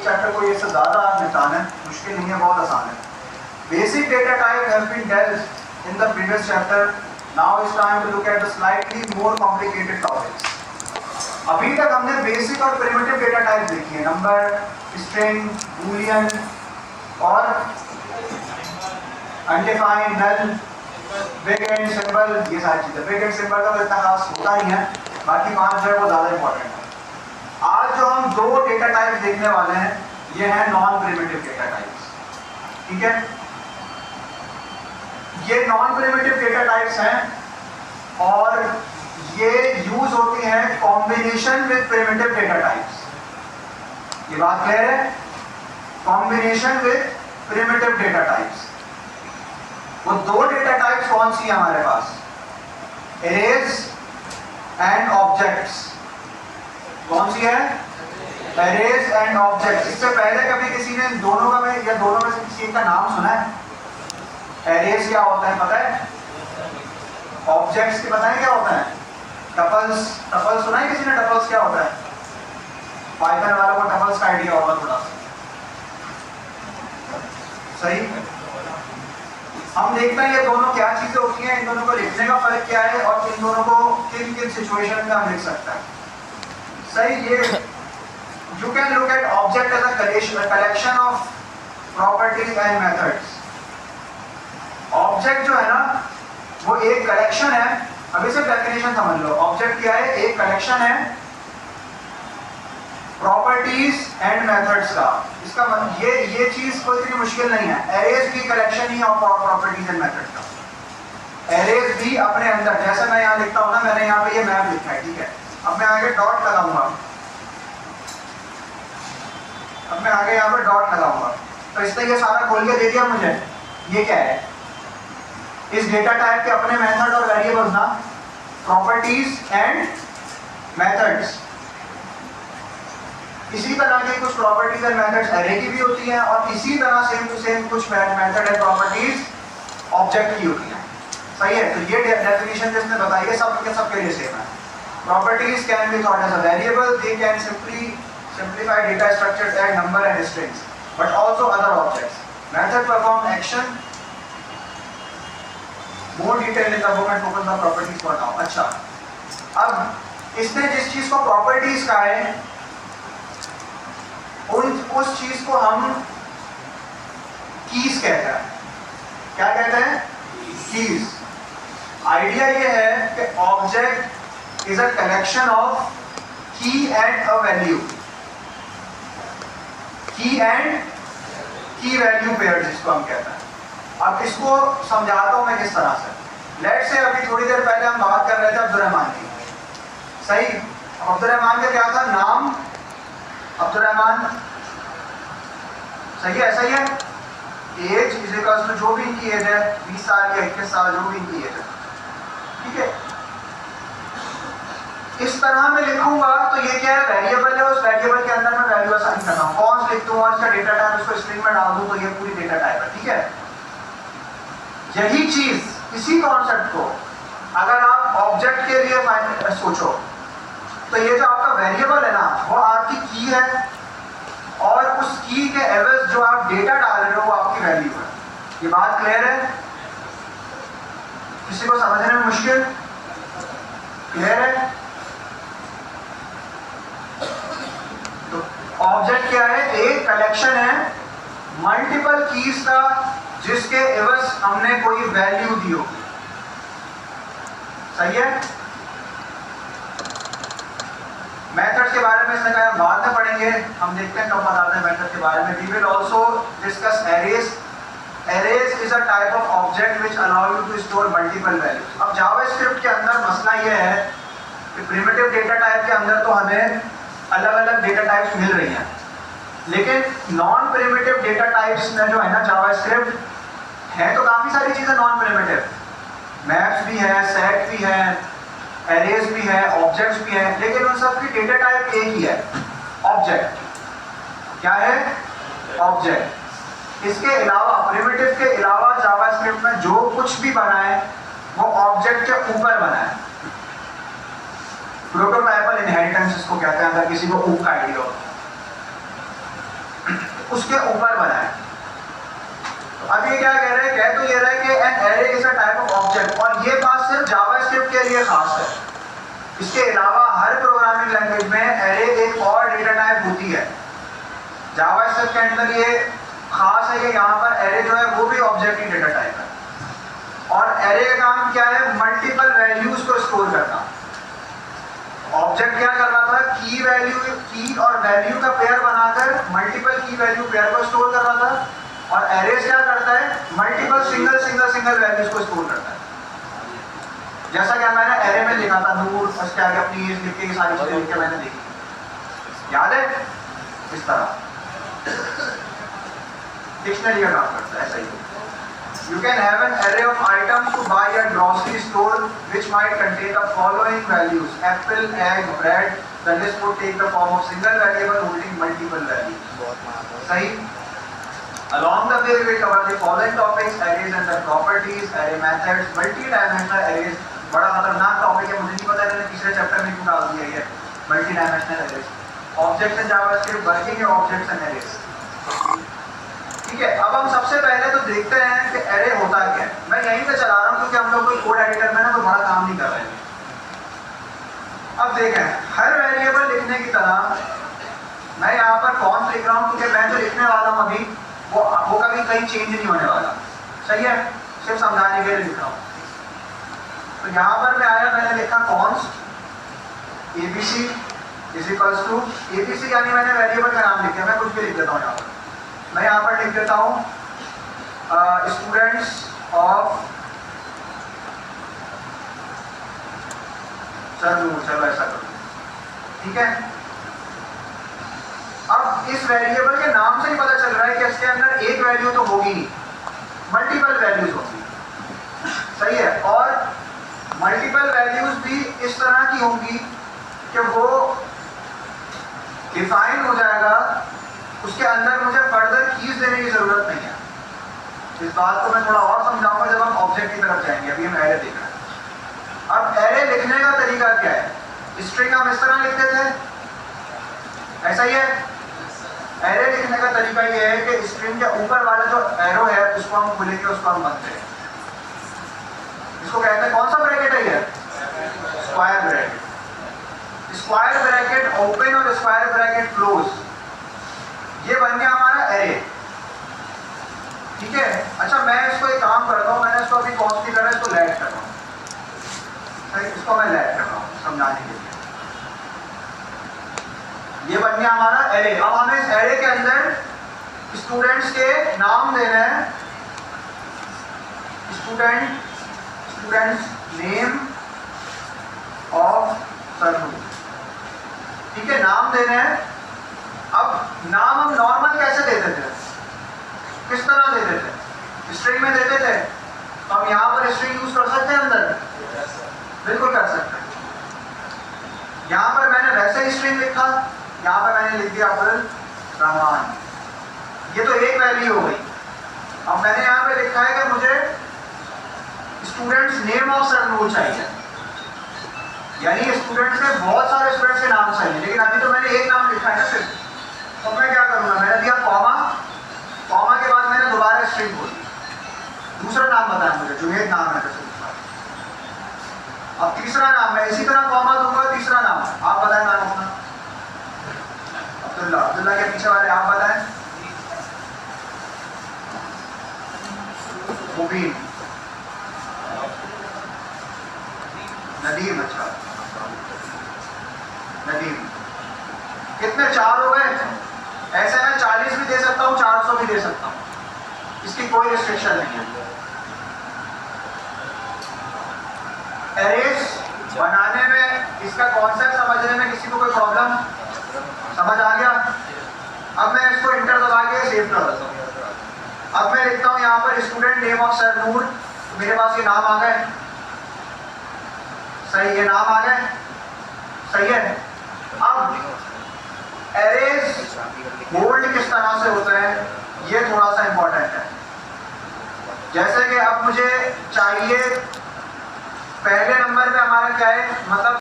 Chapter को ये से ज़्यादा निपटाना है, मुश्किल नहीं है, बहुत आसान है। Basic data type have been delved in the previous chapter, now it's time to look at the slightly more complicated topics. अभी तक हमने बेसिक और प्रिमिटिव डेटा टाइप देखी है, नंबर, स्ट्रिंग, बूलियन और undefined, null, bigint symbol, ये सारी चीजें। बिग एंड सिंबल का तो इतना खास होता ही है, बाकी 5 जो है वो ज़्यादा इंपॉर्टेंट है। आज जो हम 2 डेटा टाइप्स देखने वाले हैं, ये हैं नॉन प्रिमिटिव डेटा टाइप्स, ठीक है। ये नॉन प्रिमिटिव डेटा टाइप्स हैं और ये यूज होती हैं combination with primitive data types. ये बात क्लियर है? Combination with primitive data types. वो 2 डेटा टाइप्स कौन सी है हमारे पास? Arrays and objects. कौन सी है? Arrays and objects. इससे पहले कभी किसी ने दोनों का में या दोनों में से किसी का नाम सुना है? एरेज क्या होता है पता है? ऑब्जेक्ट्स के पता है क्या होता है? टपल्स। टपल्स सुना है किसी ने? टपल्स क्या होता है? पाइथन वालों को टपल्स का आइडिया होगा थोड़ा सा, सही। हम देखते हैं ये दोनों क्या चीजें होती हैं, इन दोनों को लिखने का फर्क क्या है और इन दोनों को किन किन सिचुएशन में हम लिख सकते हैं, सही। ये you can look at object as a collection of properties and methods. Object जो है ना वो एक कलेक्शन है। अभी से डेफिनेशन समझ लो, ऑब्जेक्ट क्या है? एक कलेक्शन है प्रॉपर्टीज एंड मेथड्स का। इसका मतलब ये चीज कोई इतनी मुश्किल नहीं है। एरेज भी collection he of properties and methods का। एरेज भी अपने अंदर, जैसे मैं यहाँ लिखता हूँ ना, मैंने यहाँ पे ये मैप लिखा है, ठीक है। अब मैं आगे डॉट लगाऊंगा, अब मैं आगे यहाँ पे डॉट लगाऊंगा, तो इसने ये सारा खोल के दे दिया मुझे। ये क्या है? इस डेटा टाइप के अपने मेथड और वेरिएबल्स ना, प्रॉपर्टीज एंड मेथड्स। इसी तरह के कुछ प्रॉपर्टीज एंड मेथड्स एरे की भी होती हैं और इसी तरह सेम टू सेम कुछ मेथड एंड प्रॉपर्टीज ऑब्जेक्ट की होती हैं, सही है। तो ये डेफिनेशन जिसने बताई है सबके लिए सेम है। Properties can be thought as a variable, they can simplify data structures and number and strings, but also other objects. Method perform action. More detail in the book and focus on properties for now. अच्छा, अब इसने जिस चीज को properties कहा है, उस चीज को हम कीज कहते हैं। क्या कहते हैं? कीज। आइडिया ये है कि object is a collection of की एंड अ वैल्यू। की एंड की वैल्यू पेयर जिसको हम कहते हैं। अब इसको समझाता हूं मैं किस तरह से। लेट्स से अभी थोड़ी देर पहले हम बात कर रहे थे अब्दुर्रहमान की, सही। अब्दुर्रहमान का क्या था नाम? अब्दुर्रहमान, सही है, सही है। एज इज इक्वल्स टू जो भी इनकी एज है, 20 साल या 21 साल, जो भी इनकी एज है, ठीक है। इस तरह मैं लिखूंगा तो ये क्या है? वेरिएबल है, उस वेरिएबल के अंदर मैं वैल्यू असाइन कर रहा हूँ। कौन लिख दूँ और इसका डेटा टाइप इसको स्ट्रिंग में डाल दूँ, तो ये पूरी डेटा टाइप है, ठीक है। यही चीज, इसी कॉन्सेप्ट को अगर आप ऑब्जेक्ट के लिए सोचो, तो ये जो आपका वेरिएबल है ना, वो आपकी की है और उस की के एवज जो आप डेटा डाल रहे हो वो आपकी वैल्यू है। ये बात क्लियर है? किसी को समझने में मुश्किल? क्लियर है? तो ऑब्जेक्ट क्या है? एक कलेक्शन है मल्टीपल कीज का, जिसके एवज हमने कोई वैल्यू दी होगी, सही है। मेथड्स के बारे में इसने कहा बाद में पढ़ेंगे, हम देखते हैं कब बताते हैं मेथड के बारे में। We will also discuss arrays. Arrays is a type of object which allow you to store multiple values. अब जावास्क्रिप्ट के अंदर मसला ये है कि प्रिमिटिव डेटा टाइप के अंदर तो हमें अलग अलग डेटा टाइप्स मिल रही हैं, लेकिन नॉन प्रिमिटिव डेटा टाइप्स में जो है ना जावास्क्रिप्ट है, तो काफ़ी सारी चीज़ें नॉन प्रिमिटिव, मैप्स भी है, सेट भी है, एरेज भी है, ऑब्जेक्ट्स भी है, लेकिन उन सब की डेटा टाइप एक ही है, ऑब्जेक्ट। क्या है? ऑब्जेक्ट। इसके अलावा, प्रिमिटिव के अलावा जावास्क्रिप्ट में जो कुछ भी बना है वो ऑब्जेक्ट के ऊपर बना है। प्रोटोटाइपल इनहेरिटेंस इसको कहते हैं, अगर किसी को ऊप का आइडिया हो। उसके ऊपर बनाए। तो अब ये क्या कह रहे हैं, कह तो ये रहा है कि an array is a type of object, और ये बात सिर्फ जावास्क्रिप्ट के लिए खास है। इसके अलावा हर प्रोग्रामिंग लैंग्वेज में एरे एक और डेटा टाइप होती है। जावास्क्रिप्ट के अंदर ये खास है कि यहाँ पर एरे जो है वो भी ऑब्जेक्ट की डेटा टाइप है, और एरे का काम क्या है, मल्टीपल वैल्यूज को स्टोर करना। ऑब्जेक्ट क्या कर रहा था, की वैल्यू, की और वैल्यू का पेयर बनाकर मल्टीपल की वैल्यू पेयर को स्टोर कर रहा था, और एरेज क्या करता है, मल्टीपल सिंगल वैल्यूज को स्टोर करता है। जैसा कि मैंने एरे में लिखा था नूर, उसके आगे अपनी एज लिख के सारी चीजें लिख के मैंने लिखी, याद है, इस तरह डिक्शनरी का काम करता है, ऐसा ही। You can have an array of items to buy at grocery store which might contain the following values: apple, egg, bread. The list would take the form of single variable holding multiple values. सही? Along the way we will cover the following topics: arrays and their properties, array methods, multi-dimensional arrays. बड़ा खतरनाक topic है, मुझे नहीं पता मैंने तीसरे chapter में क्यों डाल दिया ये multi-dimensional arrays. Objects and JavaScript, working है objects and arrays. ठीक है, अब हम सबसे पहले तो देखते हैं कि एरे होता क्या है। मैं यहीं पे चला रहा हूं क्योंकि हम लोग कोई कोड एडिटर में ना तो बड़ा काम नहीं कर रहे हैं। अब देखें, हर वेरिएबल लिखने की तरह मैं यहाँ पर कौन लिख रहा हूँ, क्योंकि मैं जो लिखने वाला हूँ अभी वो कभी कहीं चेंज नहीं होने वाला, सही है, सिर्फ समझाने के लिए लिख रहा हूँ। तो यहाँ पर मैं आया, मैंने लिखा const ABC is equals to, ABC यानी मैंने वेरिएबल का नाम लिखा, मैं कुछ भी लिख देता हूँ यहाँ पर। मैं यहाँ पर लिख देता हूँ स्टूडेंट्स ऑफ चलो ऐसा करो, ठीक है। अब इस वेरिएबल के नाम से ही पता चल रहा है कि इसके अंदर एक वैल्यू तो होगी नहीं, मल्टीपल वैल्यूज होंगी, सही है। और मल्टीपल वैल्यूज भी इस तरह की होंगी कि वो डिफाइन हो जाएगा, उसके अंदर मुझे फर्दर कीज देने की जरूरत नहीं है। इस बात को मैं थोड़ा और समझाऊंगा जब हम ऑब्जेक्ट की तरफ जाएंगे, अभी हम एरे देख रहे हैं। अब एरे लिखने का तरीका क्या है, स्ट्रिंग हम इस तरह लिखते थे, ऐसा ही है। एरे लिखने का तरीका यह है कि स्ट्रिंग के ऊपर वाला जो एरो है उसको हम खोलेंगे, उसको हम बंद करेंगे। इसको कहते हैं, कौन सा ब्रैकेट है ये, square bracket. Square bracket open और स्क्वायर ब्रैकेट क्लोज, ये बन गया हमारा एरे, ठीक है। अच्छा, मैं इसको एक काम करता हूँ, मैंने इसको अभी कॉस्ट की तरह इसको लेट कर रहा हूँ, इसको मैं लेट कर रहा हूँ समझाने के लिए। ये बन गया हमारा एरे। अब हमें इस एरे के अंदर स्टूडेंट्स के नाम देना है, स्टूडेंट्स नेम ऑफ सरनू, ठीक है, नाम देने हैं। अब नाम हम नॉर्मल कैसे देते थे, किस तरह देते थे, स्ट्रिंग में देते थे, तो हम यहाँ पर स्ट्रिंग यूज कर सकते हैं अंदर, बिल्कुल कर सकते हैं। यहाँ पर मैंने वैसे ही स्ट्रिंग लिखा, यहाँ पर मैंने लिख दिया अब्दुल रहमान, ये तो एक वैल्यू हो गई। अब मैंने यहाँ पे लिखा है कि मुझे स्टूडेंट्स नेम ऑफ सरनूर चाहिए, यानी स्टूडेंट्स में बहुत सारे स्टूडेंट्स के नाम चाहिए, लेकिन अभी तो मैंने एक नाम लिखा है ना सिर्फ। तो मैं क्या करूंगा, मैंने दिया कॉमा, कॉमा के बाद मैंने दोबारा स्ट्रिंग बोली, दूसरा नाम बताया मुझे, जुनेद नाम है जैसे दूसरा। अब तीसरा नाम, मैं इसी तरह कॉमा दूंगा, तीसरा नाम आप बताएं नाम अपना, अब्दुल्ला, अब्दुल्ला के पीछे वाले आप बताएं, मुबीन, नदीम, अच्छा नदीम, कितने, 4 हो गए। ऐसे मैं 40 भी दे सकता हूँ, 400 भी दे सकता हूँ, इसकी कोई रिस्ट्रिक्शन नहीं है। एरेज बनाने में, इसका कॉन्सेप्ट समझने में किसी को कोई प्रॉब्लम, समझ आ गया। अब मैं इसको इंटर दबा के सेव कर देता हूँ। अब मैं लिखता हूँ यहाँ पर स्टूडेंट नेम ऑफ सरनूर, तो मेरे पास ये नाम आ गए, सही, ये नाम आ गए, सही है। अब एरेज होल्ड किस तरह से होता है, ये थोड़ा सा इंपॉर्टेंट है। जैसे कि अब मुझे चाहिए पहले नंबर पे हमारा क्या है, मतलब